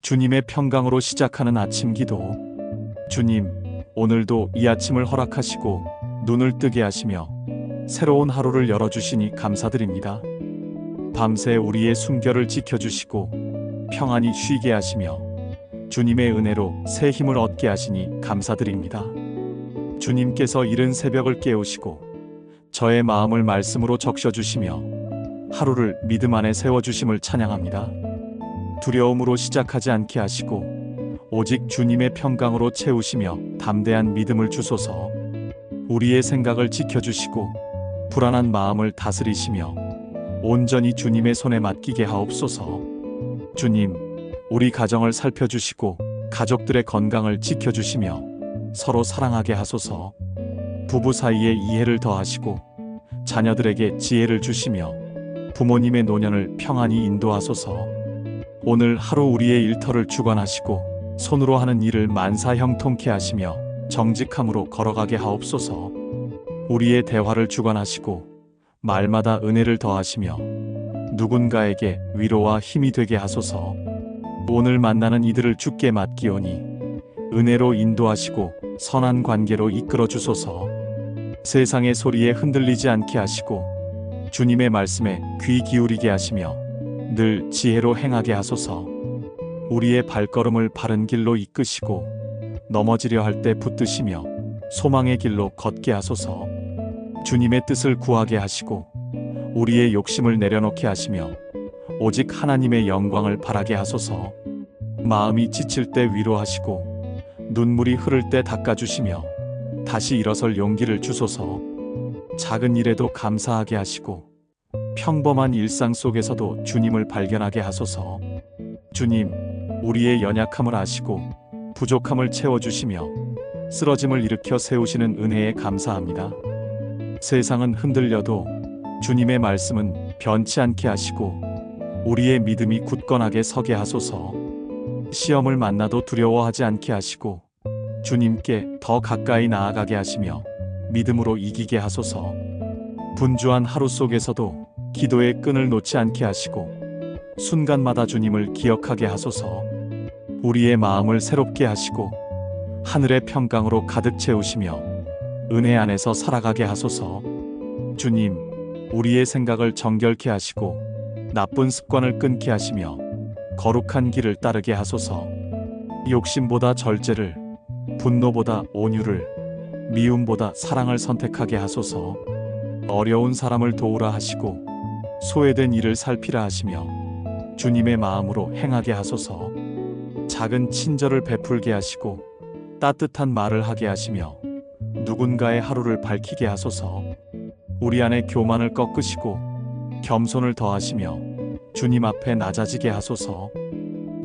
주님의 평강으로 시작하는 아침 기도. 주님, 오늘도 이 아침을 허락하시고 눈을 뜨게 하시며 새로운 하루를 열어주시니 감사드립니다. 밤새 우리의 숨결을 지켜주시고 평안히 쉬게 하시며 주님의 은혜로 새 힘을 얻게 하시니 감사드립니다. 주님께서 이른 새벽을 깨우시고 저의 마음을 말씀으로 적셔주시며 하루를 믿음 안에 세워주심을 찬양합니다. 두려움으로 시작하지 않게 하시고 오직 주님의 평강으로 채우시며 담대한 믿음을 주소서. 우리의 생각을 지켜주시고 불안한 마음을 다스리시며 온전히 주님의 손에 맡기게 하옵소서. 주님, 우리 가정을 살펴주시고 가족들의 건강을 지켜주시며 서로 사랑하게 하소서. 부부 사이에 이해를 더하시고 자녀들에게 지혜를 주시며 부모님의 노년을 평안히 인도하소서. 오늘 하루 우리의 일터를 주관하시고 손으로 하는 일을 만사 형통케 하시며 정직함으로 걸어가게 하옵소서. 우리의 대화를 주관하시고 말마다 은혜를 더하시며 누군가에게 위로와 힘이 되게 하소서. 오늘 만나는 이들을 주께 맡기오니 은혜로 인도하시고 선한 관계로 이끌어 주소서. 세상의 소리에 흔들리지 않게 하시고 주님의 말씀에 귀 기울이게 하시며 늘 지혜로 행하게 하소서. 우리의 발걸음을 바른 길로 이끄시고 넘어지려 할 때 붙드시며 소망의 길로 걷게 하소서. 주님의 뜻을 구하게 하시고 우리의 욕심을 내려놓게 하시며 오직 하나님의 영광을 바라게 하소서. 마음이 지칠 때 위로하시고 눈물이 흐를 때 닦아주시며 다시 일어설 용기를 주소서. 작은 일에도 감사하게 하시고 평범한 일상 속에서도 주님을 발견하게 하소서. 주님, 우리의 연약함을 아시고 부족함을 채워주시며 쓰러짐을 일으켜 세우시는 은혜에 감사합니다. 세상은 흔들려도 주님의 말씀은 변치 않게 하시고 우리의 믿음이 굳건하게 서게 하소서. 시험을 만나도 두려워하지 않게 하시고 주님께 더 가까이 나아가게 하시며 믿음으로 이기게 하소서. 분주한 하루 속에서도 기도의 끈을 놓지 않게 하시고 순간마다 주님을 기억하게 하소서. 우리의 마음을 새롭게 하시고 하늘의 평강으로 가득 채우시며 은혜 안에서 살아가게 하소서. 주님, 우리의 생각을 정결케 하시고 나쁜 습관을 끊게 하시며 거룩한 길을 따르게 하소서. 욕심보다 절제를, 분노보다 온유를, 미움보다 사랑을 선택하게 하소서. 어려운 사람을 도우라 하시고 소외된 이를 살피라 하시며 주님의 마음으로 행하게 하소서. 작은 친절을 베풀게 하시고 따뜻한 말을 하게 하시며 누군가의 하루를 밝히게 하소서. 우리 안에 교만을 꺾으시고 겸손을 더하시며 주님 앞에 낮아지게 하소서.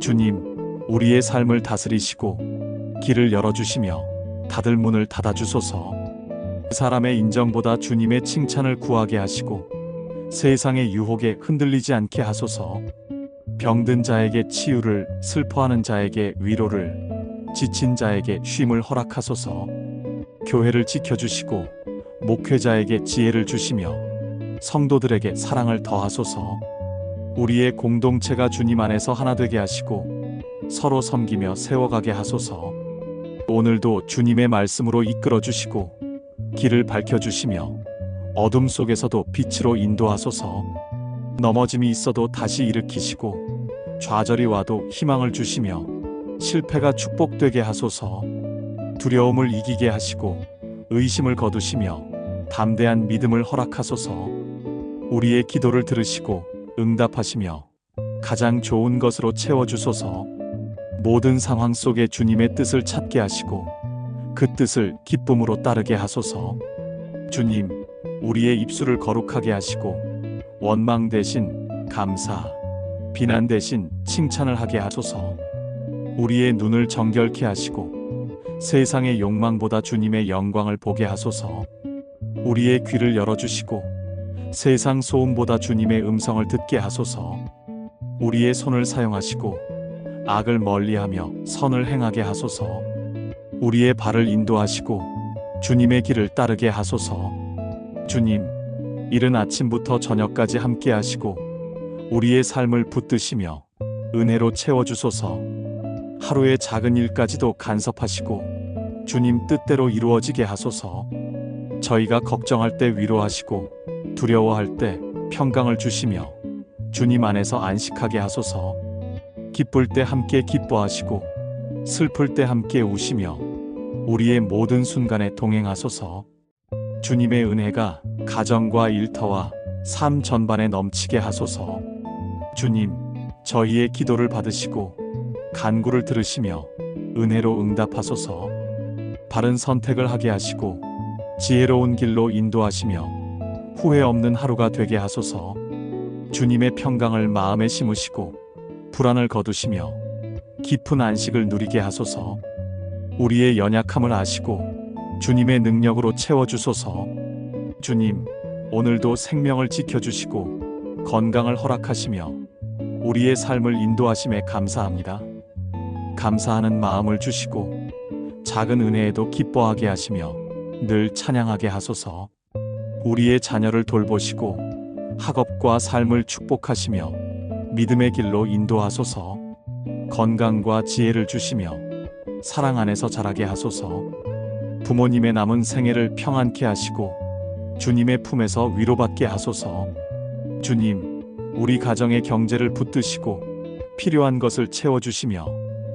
주님, 우리의 삶을 다스리시고 길을 열어주시며 닫을 문을 닫아주소서. 사람의 인정보다 주님의 칭찬을 구하게 하시고 세상의 유혹에 흔들리지 않게 하소서. 병든 자에게 치유를, 슬퍼하는 자에게 위로를, 지친 자에게 쉼을 허락하소서. 교회를 지켜주시고 목회자에게 지혜를 주시며 성도들에게 사랑을 더하소서. 우리의 공동체가 주님 안에서 하나 되게 하시고 서로 섬기며 세워가게 하소서. 오늘도 주님의 말씀으로 이끌어 주시고 길을 밝혀주시며 어둠 속에서도 빛으로 인도하소서. 넘어짐이 있어도 다시 일으키시고 좌절이 와도 희망을 주시며 실패가 축복되게 하소서. 두려움을 이기게 하시고 의심을 거두시며 담대한 믿음을 허락하소서. 우리의 기도를 들으시고 응답하시며 가장 좋은 것으로 채워주소서. 모든 상황 속에 주님의 뜻을 찾게 하시고 그 뜻을 기쁨으로 따르게 하소서. 주님, 우리의 입술을 거룩하게 하시고 원망 대신 감사, 비난 대신 칭찬을 하게 하소서. 우리의 눈을 정결케 하시고 세상의 욕망보다 주님의 영광을 보게 하소서. 우리의 귀를 열어주시고 세상 소음보다 주님의 음성을 듣게 하소서. 우리의 손을 사용하시고 악을 멀리하며 선을 행하게 하소서. 우리의 발을 인도하시고 주님의 길을 따르게 하소서. 주님, 이른 아침부터 저녁까지 함께 하시고 우리의 삶을 붙드시며 은혜로 채워주소서. 하루의 작은 일까지도 간섭하시고 주님 뜻대로 이루어지게 하소서. 저희가 걱정할 때 위로하시고 두려워할 때 평강을 주시며 주님 안에서 안식하게 하소서. 기쁠 때 함께 기뻐하시고 슬플 때 함께 우시며 우리의 모든 순간에 동행하소서. 주님의 은혜가 가정과 일터와 삶 전반에 넘치게 하소서. 주님, 저희의 기도를 받으시고 간구를 들으시며 은혜로 응답하소서. 바른 선택을 하게 하시고 지혜로운 길로 인도하시며 후회 없는 하루가 되게 하소서. 주님의 평강을 마음에 심으시고 불안을 거두시며 깊은 안식을 누리게 하소서. 우리의 연약함을 아시고 주님의 능력으로 채워주소서. 주님, 오늘도 생명을 지켜주시고 건강을 허락하시며 우리의 삶을 인도하심에 감사합니다. 감사하는 마음을 주시고 작은 은혜에도 기뻐하게 하시며 늘 찬양하게 하소서. 우리의 자녀를 돌보시고 학업과 삶을 축복하시며 믿음의 길로 인도하소서. 건강과 지혜를 주시며 사랑 안에서 자라게 하소서. 부모님의 남은 생애를 평안케 하시고 주님의 품에서 위로받게 하소서. 주님, 우리 가정의 경제를 붙드시고 필요한 것을 채워주시며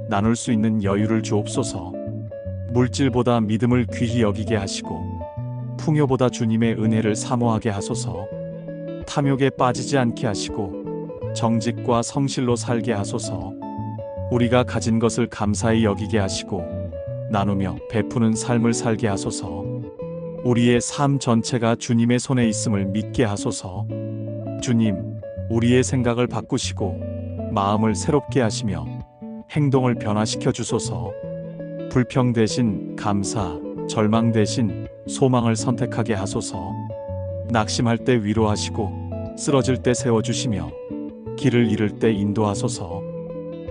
나눌 수 있는 여유를 주옵소서. 물질보다 믿음을 귀히 여기게 하시고 풍요보다 주님의 은혜를 사모하게 하소서. 탐욕에 빠지지 않게 하시고 정직과 성실로 살게 하소서. 우리가 가진 것을 감사히 여기게 하시고 나누며 베푸는 삶을 살게 하소서. 우리의 삶 전체가 주님의 손에 있음을 믿게 하소서. 주님, 우리의 생각을 바꾸시고 마음을 새롭게 하시며 행동을 변화시켜 주소서. 불평 대신 감사, 절망 대신 소망을 선택하게 하소서. 낙심할 때 위로하시고 쓰러질 때 세워주시며 길을 잃을 때 인도하소서.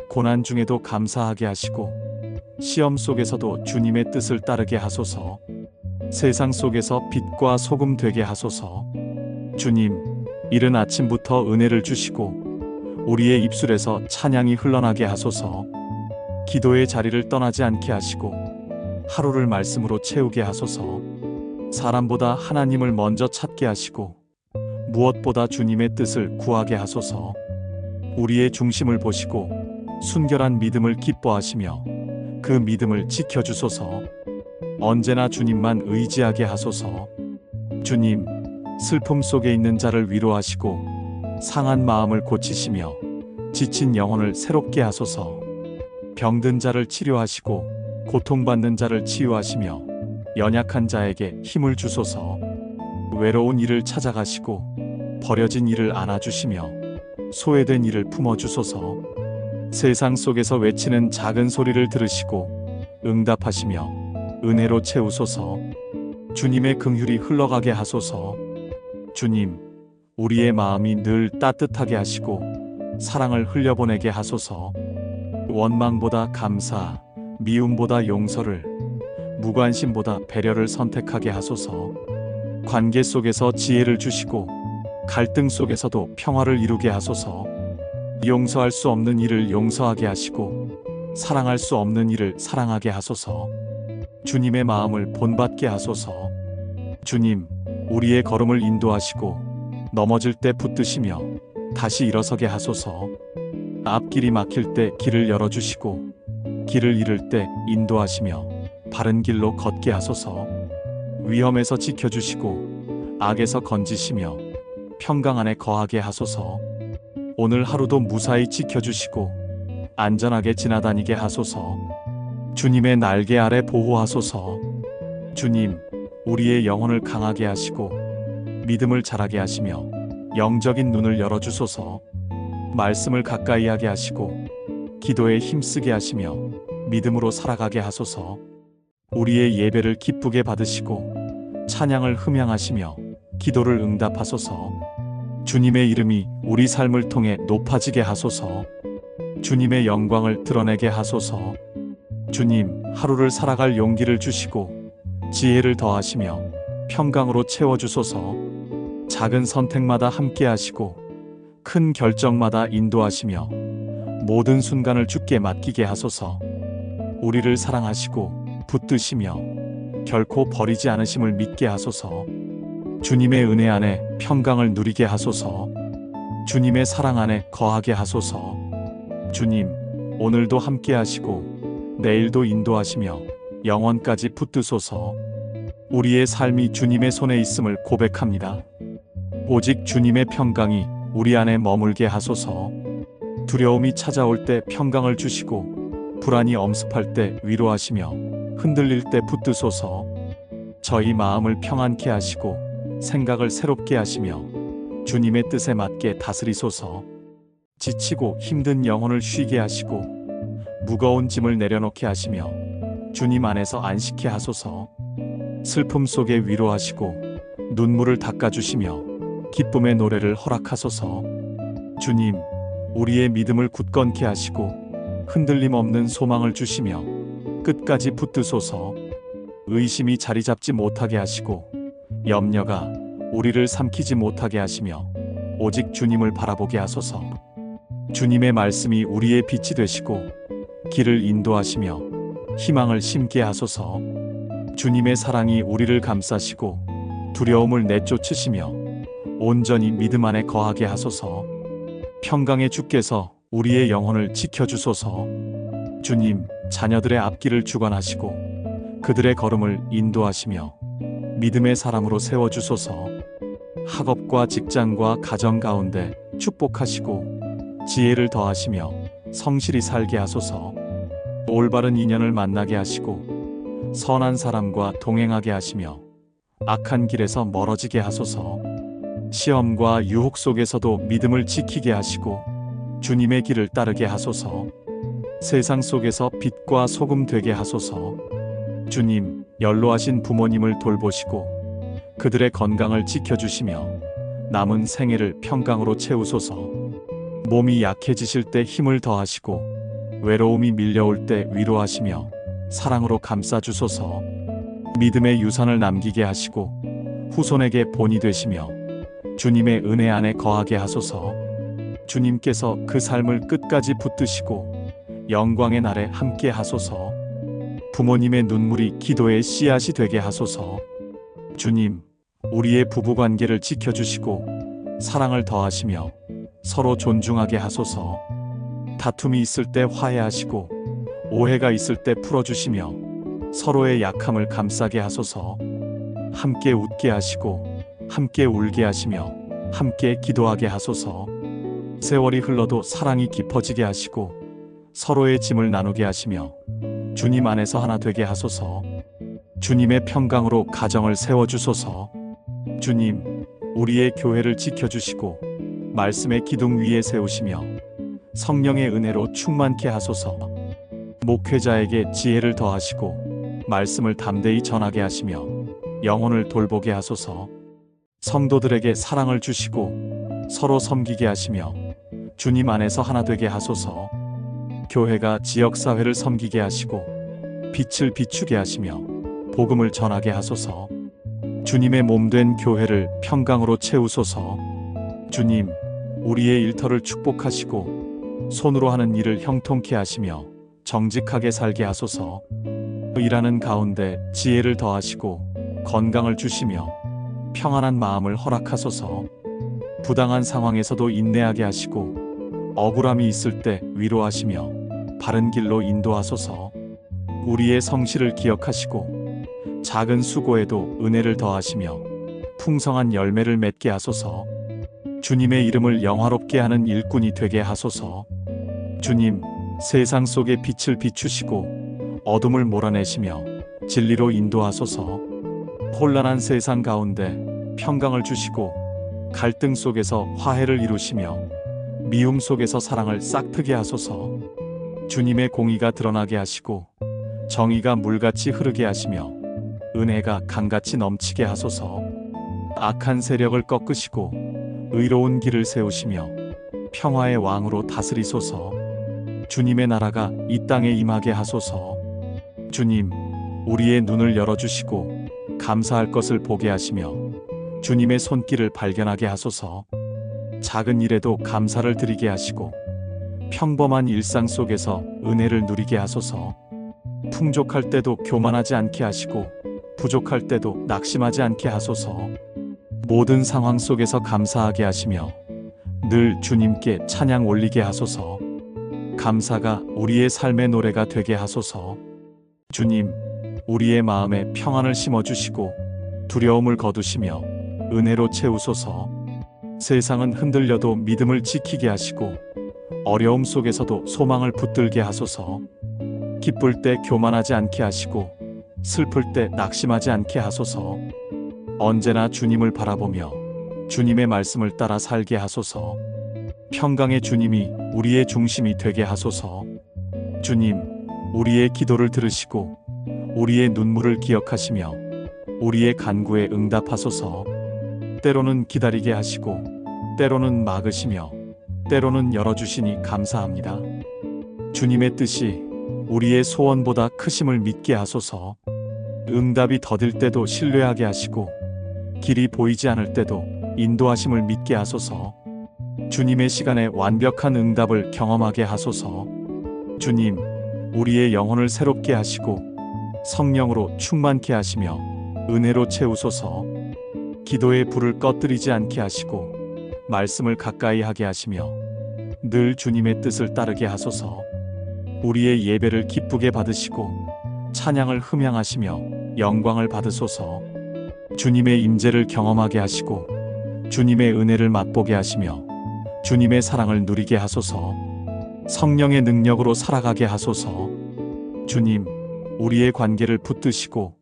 고난 중에도 감사하게 하시고 시험 속에서도 주님의 뜻을 따르게 하소서. 세상 속에서 빛과 소금 되게 하소서. 주님, 이른 아침부터 은혜를 주시고 우리의 입술에서 찬양이 흘러나게 하소서. 기도의 자리를 떠나지 않게 하시고 하루를 말씀으로 채우게 하소서. 사람보다 하나님을 먼저 찾게 하시고 무엇보다 주님의 뜻을 구하게 하소서. 우리의 중심을 보시고 순결한 믿음을 기뻐하시며 그 믿음을 지켜주소서. 언제나 주님만 의지하게 하소서. 주님, 슬픔 속에 있는 자를 위로하시고 상한 마음을 고치시며 지친 영혼을 새롭게 하소서. 병든 자를 치료하시고 고통받는 자를 치유하시며 연약한 자에게 힘을 주소서. 외로운 이를 찾아가시고 버려진 이를 안아주시며 소외된 이를 품어주소서. 세상 속에서 외치는 작은 소리를 들으시고 응답하시며 은혜로 채우소서. 주님의 긍휼이 흘러가게 하소서. 주님, 우리의 마음이 늘 따뜻하게 하시고 사랑을 흘려보내게 하소서. 원망보다 감사, 미움보다 용서를, 무관심보다 배려를 선택하게 하소서. 관계 속에서 지혜를 주시고 갈등 속에서도 평화를 이루게 하소서. 용서할 수 없는 일을 용서하게 하시고 사랑할 수 없는 일을 사랑하게 하소서. 주님의 마음을 본받게 하소서. 주님, 우리의 걸음을 인도하시고 넘어질 때 붙드시며 다시 일어서게 하소서. 앞길이 막힐 때 길을 열어주시고 길을 잃을 때 인도하시며 바른 길로 걷게 하소서. 위험에서 지켜주시고 악에서 건지시며 평강 안에 거하게 하소서. 오늘 하루도 무사히 지켜주시고 안전하게 지나다니게 하소서. 주님의 날개 아래 보호하소서. 주님, 우리의 영혼을 강하게 하시고 믿음을 자라게 하시며 영적인 눈을 열어주소서. 말씀을 가까이 하게 하시고 기도에 힘쓰게 하시며 믿음으로 살아가게 하소서. 우리의 예배를 기쁘게 받으시고 찬양을 흠양하시며 기도를 응답하소서. 주님의 이름이 우리 삶을 통해 높아지게 하소서. 주님의 영광을 드러내게 하소서. 주님, 하루를 살아갈 용기를 주시고 지혜를 더하시며 평강으로 채워주소서. 작은 선택마다 함께 하시고 큰 결정마다 인도하시며 모든 순간을 주께 맡기게 하소서. 우리를 사랑하시고 붙드시며 결코 버리지 않으심을 믿게 하소서. 주님의 은혜 안에 평강을 누리게 하소서. 주님의 사랑 안에 거하게 하소서. 주님, 오늘도 함께 하시고 내일도 인도하시며 영원까지 붙드소서. 우리의 삶이 주님의 손에 있음을 고백합니다. 오직 주님의 평강이 우리 안에 머물게 하소서. 두려움이 찾아올 때 평강을 주시고 불안이 엄습할 때 위로하시며 흔들릴 때 붙드소서. 저희 마음을 평안케 하시고 생각을 새롭게 하시며 주님의 뜻에 맞게 다스리소서. 지치고 힘든 영혼을 쉬게 하시고 무거운 짐을 내려놓게 하시며 주님 안에서 안식케 하소서. 슬픔 속에 위로하시고 눈물을 닦아주시며 기쁨의 노래를 허락하소서. 주님, 우리의 믿음을 굳건케 하시고 흔들림 없는 소망을 주시며 끝까지 붙드소서. 의심이 자리 잡지 못하게 하시고 염려가 우리를 삼키지 못하게 하시며 오직 주님을 바라보게 하소서. 주님의 말씀이 우리의 빛이 되시고 길을 인도하시며 희망을 심게 하소서. 주님의 사랑이 우리를 감싸시고 두려움을 내쫓으시며 온전히 믿음 안에 거하게 하소서. 평강의 주께서 우리의 영혼을 지켜주소서. 주님, 자녀들의 앞길을 주관하시고 그들의 걸음을 인도하시며 믿음의 사람으로 세워주소서. 학업과 직장과 가정 가운데 축복하시고 지혜를 더하시며 성실히 살게 하소서. 올바른 인연을 만나게 하시고 선한 사람과 동행하게 하시며 악한 길에서 멀어지게 하소서. 시험과 유혹 속에서도 믿음을 지키게 하시고 주님의 길을 따르게 하소서. 세상 속에서 빛과 소금 되게 하소서. 주님, 연로하신 부모님을 돌보시고 그들의 건강을 지켜주시며 남은 생애를 평강으로 채우소서. 몸이 약해지실 때 힘을 더하시고 외로움이 밀려올 때 위로하시며 사랑으로 감싸주소서. 믿음의 유산을 남기게 하시고 후손에게 본이 되시며 주님의 은혜 안에 거하게 하소서. 주님께서 그 삶을 끝까지 붙드시고 영광의 날에 함께 하소서. 부모님의 눈물이 기도의 씨앗이 되게 하소서. 주님, 우리의 부부관계를 지켜주시고 사랑을 더하시며 서로 존중하게 하소서. 다툼이 있을 때 화해하시고 오해가 있을 때 풀어주시며 서로의 약함을 감싸게 하소서. 함께 웃게 하시고 함께 울게 하시며 함께 기도하게 하소서. 세월이 흘러도 사랑이 깊어지게 하시고 서로의 짐을 나누게 하시며 주님 안에서 하나 되게 하소서. 주님의 평강으로 가정을 세워주소서. 주님, 우리의 교회를 지켜주시고 말씀의 기둥 위에 세우시며 성령의 은혜로 충만케 하소서. 목회자에게 지혜를 더하시고 말씀을 담대히 전하게 하시며 영혼을 돌보게 하소서. 성도들에게 사랑을 주시고 서로 섬기게 하시며 주님 안에서 하나 되게 하소서. 교회가 지역사회를 섬기게 하시고 빛을 비추게 하시며 복음을 전하게 하소서. 주님의 몸된 교회를 평강으로 채우소서. 주님, 우리의 일터를 축복하시고 손으로 하는 일을 형통케 하시며 정직하게 살게 하소서. 일하는 가운데 지혜를 더하시고 건강을 주시며 평안한 마음을 허락하소서. 부당한 상황에서도 인내하게 하시고 억울함이 있을 때 위로하시며 바른 길로 인도하소서. 우리의 성실을 기억하시고 작은 수고에도 은혜를 더하시며 풍성한 열매를 맺게 하소서. 주님의 이름을 영화롭게 하는 일꾼이 되게 하소서. 주님, 세상 속에 빛을 비추시고 어둠을 몰아내시며 진리로 인도하소서. 혼란한 세상 가운데 평강을 주시고 갈등 속에서 화해를 이루시며 미움 속에서 사랑을 싹트게 하소서. 주님의 공의가 드러나게 하시고 정의가 물같이 흐르게 하시며 은혜가 강같이 넘치게 하소서. 악한 세력을 꺾으시고 의로운 길을 세우시며 평화의 왕으로 다스리소서. 주님의 나라가 이 땅에 임하게 하소서. 주님, 우리의 눈을 열어주시고 감사할 것을 보게 하시며 주님의 손길을 발견하게 하소서. 작은 일에도 감사를 드리게 하시고 평범한 일상 속에서 은혜를 누리게 하소서. 풍족할 때도 교만하지 않게 하시고 부족할 때도 낙심하지 않게 하소서. 모든 상황 속에서 감사하게 하시며 늘 주님께 찬양 올리게 하소서. 감사가 우리의 삶의 노래가 되게 하소서. 주님, 우리의 마음에 평안을 심어주시고 두려움을 거두시며 은혜로 채우소서. 세상은 흔들려도 믿음을 지키게 하시고 어려움 속에서도 소망을 붙들게 하소서. 기쁠 때 교만하지 않게 하시고 슬플 때 낙심하지 않게 하소서. 언제나 주님을 바라보며 주님의 말씀을 따라 살게 하소서. 평강의 주님이 우리의 중심이 되게 하소서. 주님, 우리의 기도를 들으시고 우리의 눈물을 기억하시며 우리의 간구에 응답하소서. 때로는 기다리게 하시고 때로는 막으시며 때로는 열어주시니 감사합니다. 주님의 뜻이 우리의 소원보다 크심을 믿게 하소서. 응답이 더딜 때도 신뢰하게 하시고 길이 보이지 않을 때도 인도하심을 믿게 하소서. 주님의 시간에 완벽한 응답을 경험하게 하소서. 주님, 우리의 영혼을 새롭게 하시고 성령으로 충만케 하시며 은혜로 채우소서. 기도의 불을 꺼뜨리지 않게 하시고 말씀을 가까이 하게 하시며 늘 주님의 뜻을 따르게 하소서. 우리의 예배를 기쁘게 받으시고 찬양을 흠향하시며 영광을 받으소서. 주님의 임재를 경험하게 하시고 주님의 은혜를 맛보게 하시며 주님의 사랑을 누리게 하소서. 성령의 능력으로 살아가게 하소서. 주님, 우리의 관계를 붙드시고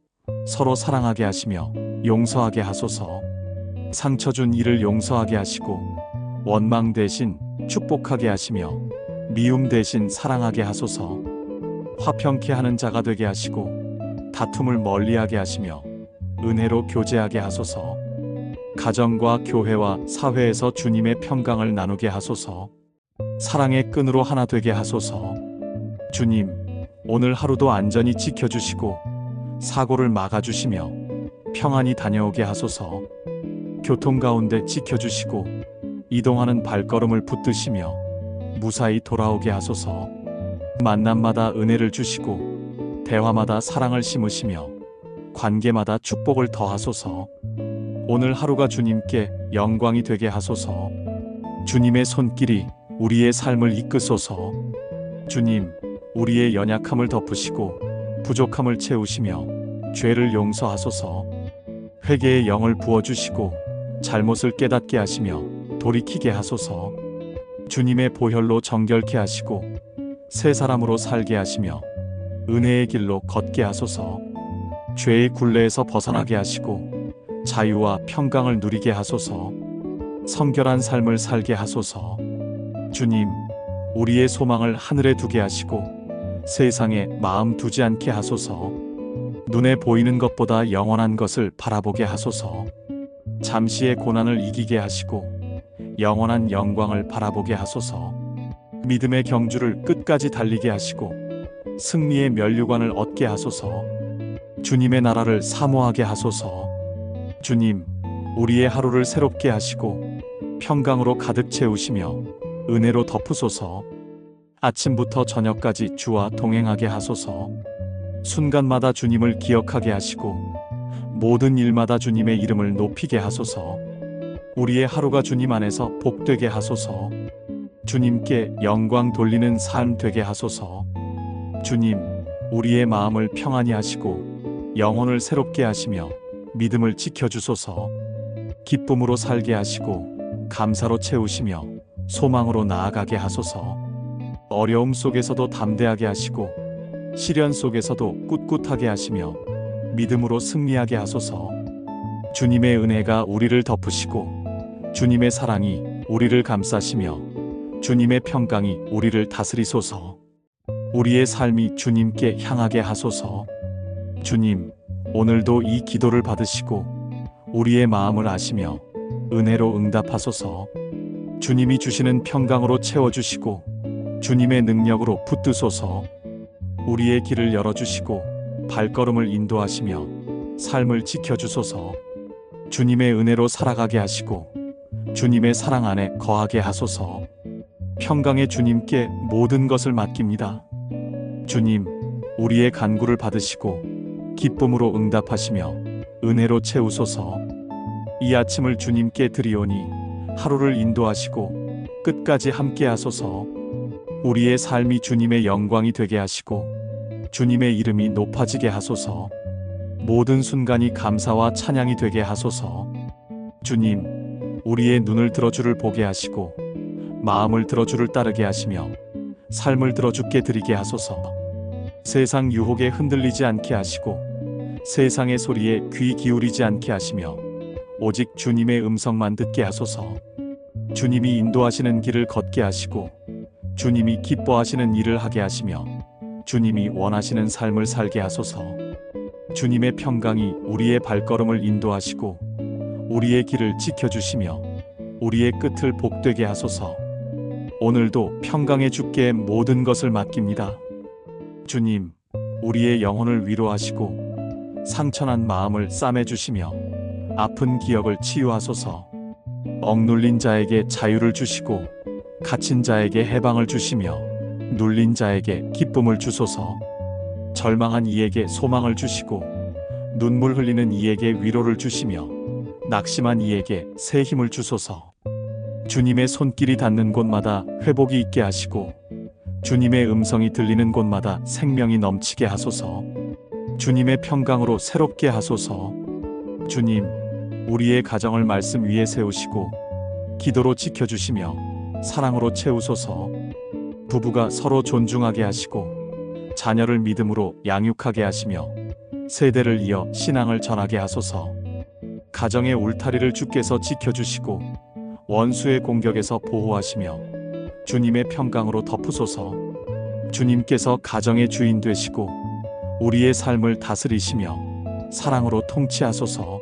서로 사랑하게 하시며 용서하게 하소서. 상처 준 이를 용서하게 하시고 원망 대신 축복하게 하시며 미움 대신 사랑하게 하소서. 화평케 하는 자가 되게 하시고 다툼을 멀리하게 하시며 은혜로 교제하게 하소서. 가정과 교회와 사회에서 주님의 평강을 나누게 하소서. 사랑의 끈으로 하나 되게 하소서. 주님, 오늘 하루도 안전히 지켜주시고 사고를 막아주시며 평안히 다녀오게 하소서. 교통 가운데 지켜주시고 이동하는 발걸음을 붙드시며 무사히 돌아오게 하소서. 만남마다 은혜를 주시고 대화마다 사랑을 심으시며 관계마다 축복을 더하소서. 오늘 하루가 주님께 영광이 되게 하소서. 주님의 손길이 우리의 삶을 이끄소서. 주님, 우리의 연약함을 덮으시고 부족함을 채우시며 죄를 용서하소서. 회개의 영을 부어주시고 잘못을 깨닫게 하시며 돌이키게 하소서. 주님의 보혈로 정결케 하시고 새 사람으로 살게 하시며 은혜의 길로 걷게 하소서. 죄의 굴레에서 벗어나게 하시고 자유와 평강을 누리게 하소서. 성결한 삶을 살게 하소서. 주님, 우리의 소망을 하늘에 두게 하시고 세상에 마음 두지 않게 하소서. 눈에 보이는 것보다 영원한 것을 바라보게 하소서. 잠시의 고난을 이기게 하시고 영원한 영광을 바라보게 하소서. 믿음의 경주를 끝까지 달리게 하시고 승리의 면류관을 얻게 하소서. 주님의 나라를 사모하게 하소서. 주님, 우리의 하루를 새롭게 하시고 평강으로 가득 채우시며 은혜로 덮으소서. 아침부터 저녁까지 주와 동행하게 하소서. 순간마다 주님을 기억하게 하시고 모든 일마다 주님의 이름을 높이게 하소서. 우리의 하루가 주님 안에서 복되게 하소서. 주님께 영광 돌리는 삶 되게 하소서. 주님, 우리의 마음을 평안히 하시고 영혼을 새롭게 하시며 믿음을 지켜주소서. 기쁨으로 살게 하시고 감사로 채우시며 소망으로 나아가게 하소서. 어려움 속에서도 담대하게 하시고 시련 속에서도 꿋꿋하게 하시며 믿음으로 승리하게 하소서. 주님의 은혜가 우리를 덮으시고 주님의 사랑이 우리를 감싸시며 주님의 평강이 우리를 다스리소서. 우리의 삶이 주님께 향하게 하소서. 주님, 오늘도 이 기도를 받으시고 우리의 마음을 아시며 은혜로 응답하소서. 주님이 주시는 평강으로 채워주시고 주님의 능력으로 붙드소서. 우리의 길을 열어주시고 발걸음을 인도하시며 삶을 지켜주소서. 주님의 은혜로 살아가게 하시고 주님의 사랑 안에 거하게 하소서. 평강의 주님께 모든 것을 맡깁니다. 주님, 우리의 간구를 받으시고 기쁨으로 응답하시며 은혜로 채우소서. 이 아침을 주님께 드리오니 하루를 인도하시고 끝까지 함께 하소서. 우리의 삶이 주님의 영광이 되게 하시고 주님의 이름이 높아지게 하소서. 모든 순간이 감사와 찬양이 되게 하소서. 주님, 우리의 눈을 들어 주를 보게 하시고 마음을 들어 주를 따르게 하시며 삶을 들어 주께 드리게 하소서. 세상 유혹에 흔들리지 않게 하시고 세상의 소리에 귀 기울이지 않게 하시며 오직 주님의 음성만 듣게 하소서. 주님이 인도하시는 길을 걷게 하시고 주님이 기뻐하시는 일을 하게 하시며 주님이 원하시는 삶을 살게 하소서. 주님의 평강이 우리의 발걸음을 인도하시고 우리의 길을 지켜주시며 우리의 끝을 복되게 하소서. 오늘도 평강의 주께 모든 것을 맡깁니다. 주님, 우리의 영혼을 위로하시고 상처난 마음을 싸매주시며 아픈 기억을 치유하소서. 억눌린 자에게 자유를 주시고 갇힌 자에게 해방을 주시며 눌린 자에게 기쁨을 주소서. 절망한 이에게 소망을 주시고 눈물 흘리는 이에게 위로를 주시며 낙심한 이에게 새 힘을 주소서. 주님의 손길이 닿는 곳마다 회복이 있게 하시고 주님의 음성이 들리는 곳마다 생명이 넘치게 하소서. 주님의 평강으로 새롭게 하소서. 주님, 우리의 가정을 말씀 위에 세우시고 기도로 지켜주시며 사랑으로 채우소서. 부부가 서로 존중하게 하시고 자녀를 믿음으로 양육하게 하시며 세대를 이어 신앙을 전하게 하소서. 가정의 울타리를 주께서 지켜주시고 원수의 공격에서 보호하시며 주님의 평강으로 덮으소서. 주님께서 가정의 주인 되시고 우리의 삶을 다스리시며 사랑으로 통치하소서.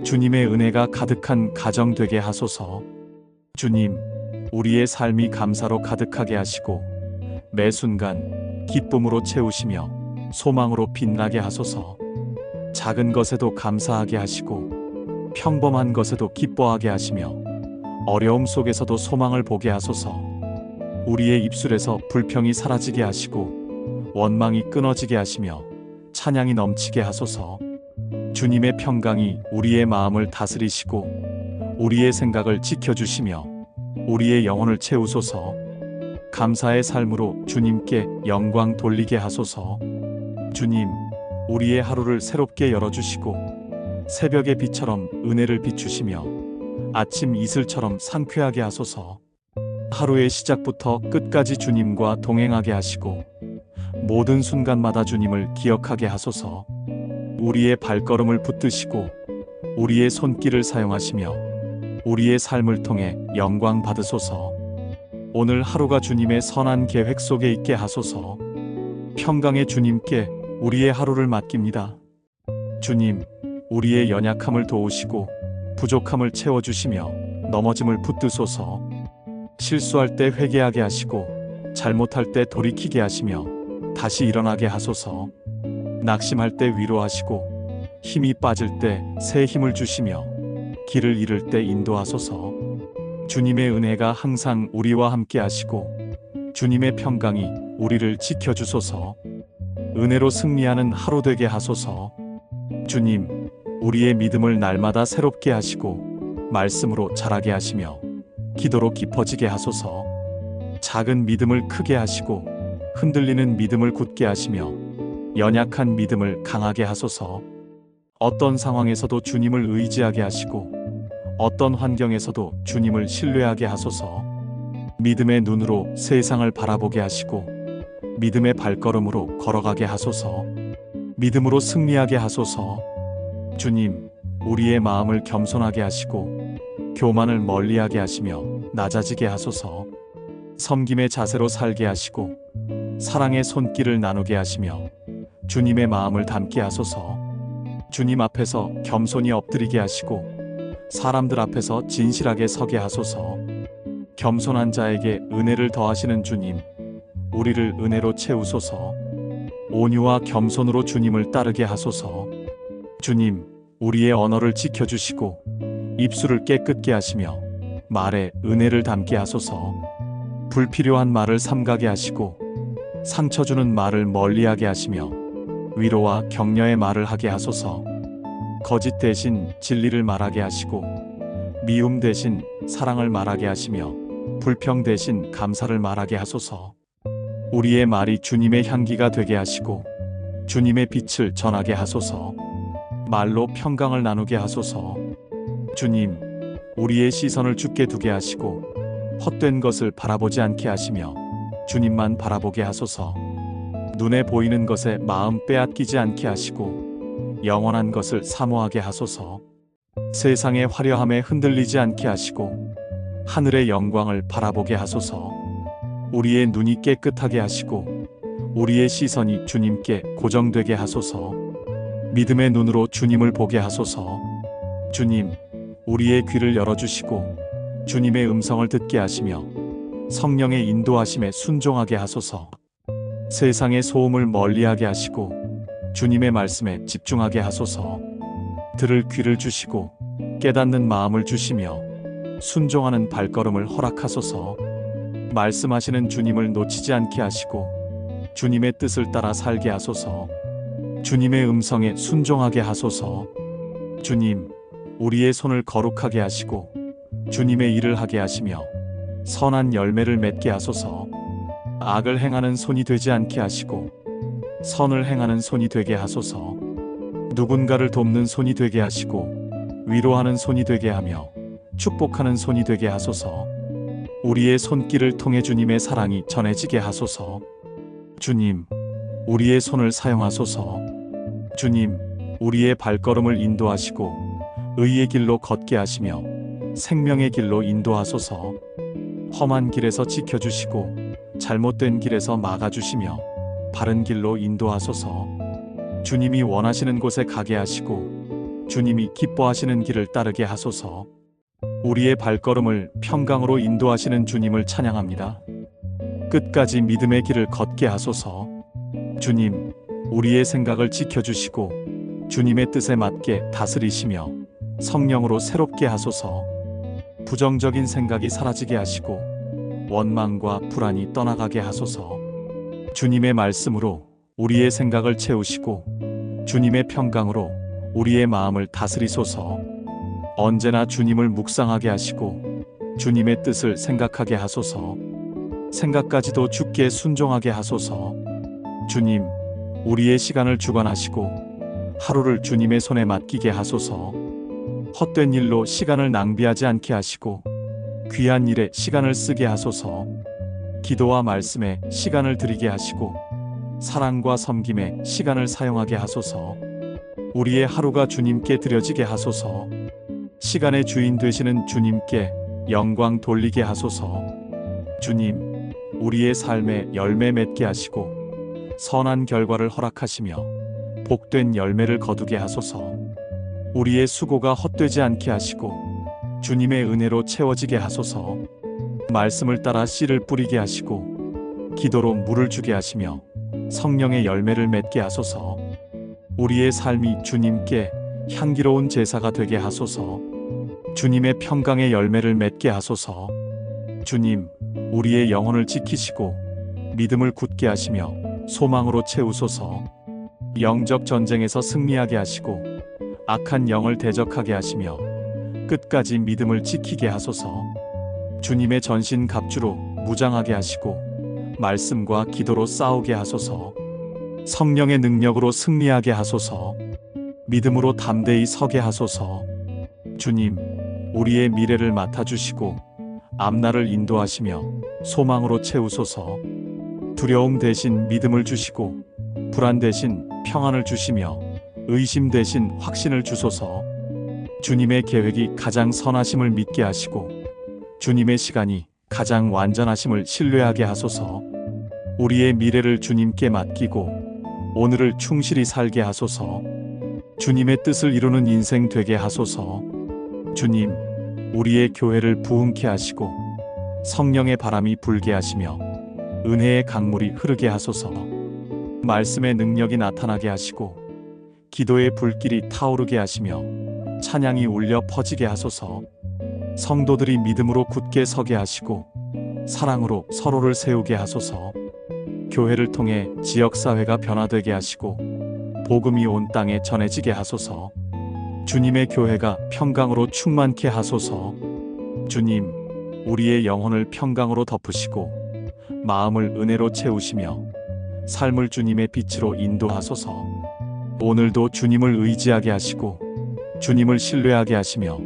주님의 은혜가 가득한 가정 되게 하소서. 주님, 우리의 삶이 감사로 가득하게 하시고 매 순간 기쁨으로 채우시며 소망으로 빛나게 하소서. 작은 것에도 감사하게 하시고 평범한 것에도 기뻐하게 하시며 어려움 속에서도 소망을 보게 하소서. 우리의 입술에서 불평이 사라지게 하시고 원망이 끊어지게 하시며 찬양이 넘치게 하소서. 주님의 평강이 우리의 마음을 다스리시고 우리의 생각을 지켜주시며 우리의 영혼을 채우소서. 감사의 삶으로 주님께 영광 돌리게 하소서. 주님, 우리의 하루를 새롭게 열어주시고 새벽의 빛처럼 은혜를 비추시며 아침 이슬처럼 상쾌하게 하소서. 하루의 시작부터 끝까지 주님과 동행하게 하시고 모든 순간마다 주님을 기억하게 하소서. 우리의 발걸음을 붙드시고 우리의 손길을 사용하시며 우리의 삶을 통해 영광 받으소서. 오늘 하루가 주님의 선한 계획 속에 있게 하소서. 평강의 주님께 우리의 하루를 맡깁니다. 주님, 우리의 연약함을 도우시고 부족함을 채워주시며 넘어짐을 붙드소서. 실수할 때 회개하게 하시고 잘못할 때 돌이키게 하시며 다시 일어나게 하소서. 낙심할 때 위로하시고 힘이 빠질 때 새 힘을 주시며 길을 잃을 때 인도하소서. 주님의 은혜가 항상 우리와 함께 하시고 주님의 평강이 우리를 지켜주소서. 은혜로 승리하는 하루 되게 하소서. 주님, 우리의 믿음을 날마다 새롭게 하시고 말씀으로 자라게 하시며 기도로 깊어지게 하소서. 작은 믿음을 크게 하시고 흔들리는 믿음을 굳게 하시며 연약한 믿음을 강하게 하소서. 어떤 상황에서도 주님을 의지하게 하시고 어떤 환경에서도 주님을 신뢰하게 하소서. 믿음의 눈으로 세상을 바라보게 하시고 믿음의 발걸음으로 걸어가게 하소서. 믿음으로 승리하게 하소서. 주님, 우리의 마음을 겸손하게 하시고 교만을 멀리하게 하시며 낮아지게 하소서. 섬김의 자세로 살게 하시고 사랑의 손길을 나누게 하시며 주님의 마음을 담게 하소서. 주님 앞에서 겸손히 엎드리게 하시고 사람들 앞에서 진실하게 서게 하소서. 겸손한 자에게 은혜를 더하시는 주님, 우리를 은혜로 채우소서. 온유와 겸손으로 주님을 따르게 하소서. 주님, 우리의 언어를 지켜주시고 입술을 깨끗게 하시며 말에 은혜를 담게 하소서. 불필요한 말을 삼가게 하시고 상처 주는 말을 멀리하게 하시며 위로와 격려의 말을 하게 하소서. 거짓 대신 진리를 말하게 하시고 미움 대신 사랑을 말하게 하시며 불평 대신 감사를 말하게 하소서. 우리의 말이 주님의 향기가 되게 하시고 주님의 빛을 전하게 하소서. 말로 평강을 나누게 하소서. 주님, 우리의 시선을 주께 두게 하시고 헛된 것을 바라보지 않게 하시며 주님만 바라보게 하소서. 눈에 보이는 것에 마음 빼앗기지 않게 하시고 영원한 것을 사모하게 하소서. 세상의 화려함에 흔들리지 않게 하시고 하늘의 영광을 바라보게 하소서. 우리의 눈이 깨끗하게 하시고 우리의 시선이 주님께 고정되게 하소서. 믿음의 눈으로 주님을 보게 하소서. 주님, 우리의 귀를 열어주시고 주님의 음성을 듣게 하시며 성령의 인도하심에 순종하게 하소서. 세상의 소음을 멀리하게 하시고 주님의 말씀에 집중하게 하소서. 들을 귀를 주시고 깨닫는 마음을 주시며 순종하는 발걸음을 허락하소서. 말씀하시는 주님을 놓치지 않게 하시고 주님의 뜻을 따라 살게 하소서. 주님의 음성에 순종하게 하소서. 주님, 우리의 손을 거룩하게 하시고 주님의 일을 하게 하시며 선한 열매를 맺게 하소서. 악을 행하는 손이 되지 않게 하시고 선을 행하는 손이 되게 하소서. 누군가를 돕는 손이 되게 하시고 위로하는 손이 되게 하며 축복하는 손이 되게 하소서. 우리의 손길을 통해 주님의 사랑이 전해지게 하소서. 주님, 우리의 손을 사용하소서. 주님, 우리의 발걸음을 인도하시고 의의 길로 걷게 하시며 생명의 길로 인도하소서. 험한 길에서 지켜주시고 잘못된 길에서 막아주시며 바른 길로 인도하소서. 주님이 원하시는 곳에 가게 하시고 주님이 기뻐하시는 길을 따르게 하소서. 우리의 발걸음을 평강으로 인도하시는 주님을 찬양합니다. 끝까지 믿음의 길을 걷게 하소서. 주님, 우리의 생각을 지켜주시고 주님의 뜻에 맞게 다스리시며 성령으로 새롭게 하소서. 부정적인 생각이 사라지게 하시고 원망과 불안이 떠나가게 하소서. 주님의 말씀으로 우리의 생각을 채우시고 주님의 평강으로 우리의 마음을 다스리소서. 언제나 주님을 묵상하게 하시고 주님의 뜻을 생각하게 하소서. 생각까지도 주께 순종하게 하소서. 주님, 우리의 시간을 주관하시고 하루를 주님의 손에 맡기게 하소서. 헛된 일로 시간을 낭비하지 않게 하시고 귀한 일에 시간을 쓰게 하소서. 기도와 말씀에 시간을 드리게 하시고 사랑과 섬김에 시간을 사용하게 하소서. 우리의 하루가 주님께 드려지게 하소서. 시간의 주인 되시는 주님께 영광 돌리게 하소서. 주님, 우리의 삶에 열매 맺게 하시고 선한 결과를 허락하시며 복된 열매를 거두게 하소서. 우리의 수고가 헛되지 않게 하시고 주님의 은혜로 채워지게 하소서. 말씀을 따라 씨를 뿌리게 하시고 기도로 물을 주게 하시며 성령의 열매를 맺게 하소서. 우리의 삶이 주님께 향기로운 제사가 되게 하소서. 주님의 평강의 열매를 맺게 하소서. 주님, 우리의 영혼을 지키시고 믿음을 굳게 하시며 소망으로 채우소서. 영적 전쟁에서 승리하게 하시고 악한 영을 대적하게 하시며 끝까지 믿음을 지키게 하소서. 주님의 전신 갑주로 무장하게 하시고 말씀과 기도로 싸우게 하소서. 성령의 능력으로 승리하게 하소서. 믿음으로 담대히 서게 하소서. 주님, 우리의 미래를 맡아주시고 앞날을 인도하시며 소망으로 채우소서. 두려움 대신 믿음을 주시고 불안 대신 평안을 주시며 의심 대신 확신을 주소서. 주님의 계획이 가장 선하심을 믿게 하시고 주님의 시간이 가장 완전하심을 신뢰하게 하소서. 우리의 미래를 주님께 맡기고 오늘을 충실히 살게 하소서. 주님의 뜻을 이루는 인생 되게 하소서. 주님, 우리의 교회를 부흥케 하시고 성령의 바람이 불게 하시며 은혜의 강물이 흐르게 하소서. 말씀의 능력이 나타나게 하시고 기도의 불길이 타오르게 하시며 찬양이 울려 퍼지게 하소서. 성도들이 믿음으로 굳게 서게 하시고 사랑으로 서로를 세우게 하소서. 교회를 통해 지역사회가 변화되게 하시고 복음이 온 땅에 전해지게 하소서. 주님의 교회가 평강으로 충만케 하소서. 주님, 우리의 영혼을 평강으로 덮으시고 마음을 은혜로 채우시며 삶을 주님의 빛으로 인도하소서. 오늘도 주님을 의지하게 하시고 주님을 신뢰하게 하시며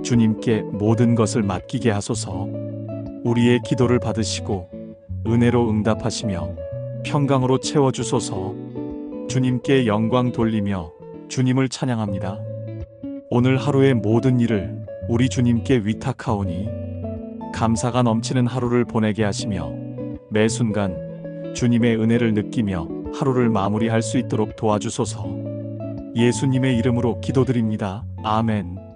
주님께 모든 것을 맡기게 하소서. 우리의 기도를 받으시고 은혜로 응답하시며 평강으로 채워주소서. 주님께 영광 돌리며 주님을 찬양합니다. 오늘 하루의 모든 일을 우리 주님께 위탁하오니 감사가 넘치는 하루를 보내게 하시며 매 순간 주님의 은혜를 느끼며 하루를 마무리할 수 있도록 도와주소서. 예수님의 이름으로 기도드립니다. 아멘.